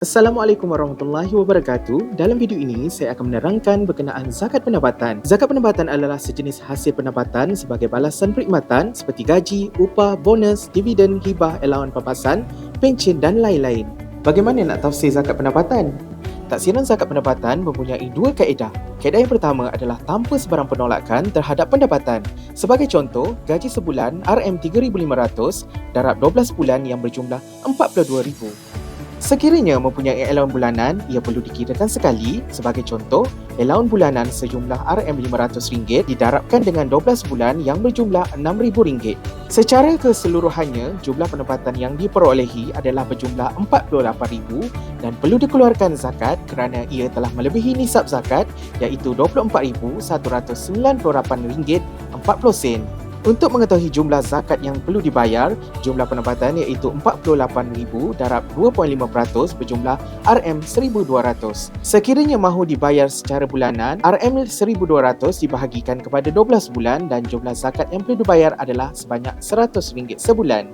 Assalamualaikum warahmatullahi wabarakatuh. Dalam video ini, saya akan menerangkan berkenaan zakat pendapatan. Zakat pendapatan adalah sejenis hasil pendapatan sebagai balasan perkhidmatan seperti gaji, upah, bonus, dividen, hibah, allowance papasan, pencen dan lain-lain. Bagaimana nak tafsir zakat pendapatan? Taksiran zakat pendapatan mempunyai dua kaedah. Kaedah yang pertama adalah tanpa sebarang penolakan terhadap pendapatan. Sebagai contoh, gaji sebulan RM3,500 darab 12 bulan yang berjumlah RM42,000. Sekiranya mempunyai allowance bulanan, ia perlu dikirakan sekali. Sebagai contoh, allowance bulanan sejumlah RM500 didarabkan dengan 12 bulan yang berjumlah RM6,000. Secara keseluruhannya, jumlah pendapatan yang diperolehi adalah berjumlah RM48,000 dan perlu dikeluarkan zakat kerana ia telah melebihi nisab zakat iaitu RM24,198.40. Untuk mengetahui jumlah zakat yang perlu dibayar, jumlah pendapatan iaitu RM48,000 darab 2.5% berjumlah RM1,200. Sekiranya mahu dibayar secara bulanan, RM1,200 dibahagikan kepada 12 bulan dan jumlah zakat yang perlu dibayar adalah sebanyak RM100 sebulan.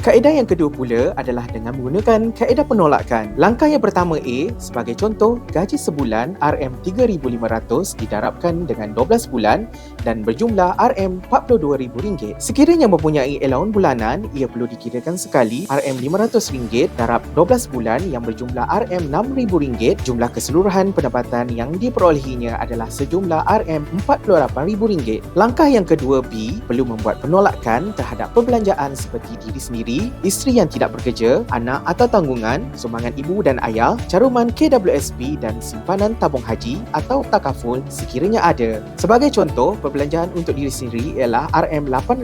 Kaedah yang kedua pula adalah dengan menggunakan kaedah penolakan. Langkah yang pertama A, sebagai contoh, gaji sebulan RM3,500 didarabkan dengan 12 bulan dan berjumlah RM42,000. Sekiranya mempunyai allowance bulanan, ia perlu dikirakan sekali RM500 darab 12 bulan yang berjumlah RM6,000. Jumlah keseluruhan pendapatan yang diperolehinya adalah sejumlah RM48,000. Langkah yang kedua B, perlu membuat penolakan terhadap perbelanjaan seperti diri sendiri, isteri yang tidak bekerja, anak atau tanggungan, sumbangan ibu dan ayah, caruman KWSP dan simpanan tabung haji atau takaful sekiranya ada. Sebagai contoh, perbelanjaan untuk diri sendiri ialah RM8,000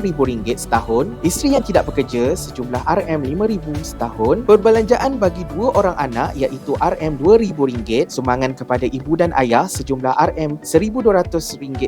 setahun, isteri yang tidak bekerja sejumlah RM5,000 setahun, perbelanjaan bagi dua orang anak iaitu RM2,000, sumbangan kepada ibu dan ayah sejumlah RM1,200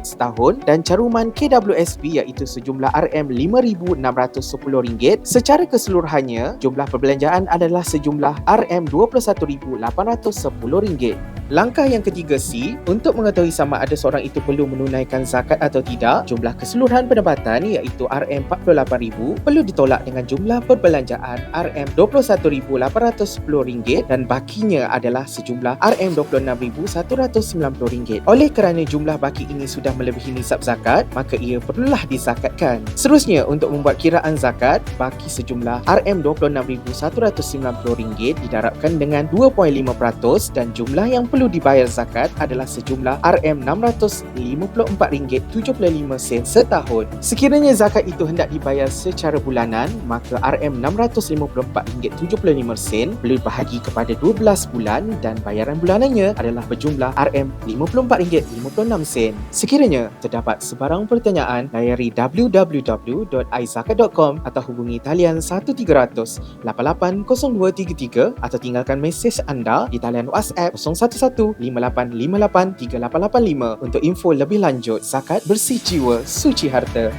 setahun dan caruman KWSP iaitu sejumlah RM5,610. Secara keseluruhannya, jumlah perbelanjaan adalah sejumlah RM21,810. Langkah yang ketiga C, untuk mengetahui sama ada seorang itu perlu menunaikan zakat atau tidak, jumlah keseluruhan pendapatan iaitu RM48,000 perlu ditolak dengan jumlah perbelanjaan RM21,810 dan bakinya adalah sejumlah RM26,190. Oleh kerana jumlah baki ini sudah melebihi nisab zakat, maka ia perlulah dizakatkan. Seterusnya, untuk membuat kiraan zakat, baki sejumlah RM26,190 didarabkan dengan 2.5% dan jumlah yang perlu dibayar zakat adalah sejumlah RM654.75 setahun. Sekiranya zakat itu hendak dibayar secara bulanan, maka RM654.75 perlu dibahagi kepada 12 bulan dan bayaran bulanannya adalah berjumlah RM54.56. Sekiranya terdapat sebarang pertanyaan, layari www.izakat.com atau hubungi talian 1300 880233 atau tinggalkan mesej anda di talian WhatsApp 011-5858-3885 untuk info lebih lanjut. Zakat bersih jiwa, suci harta.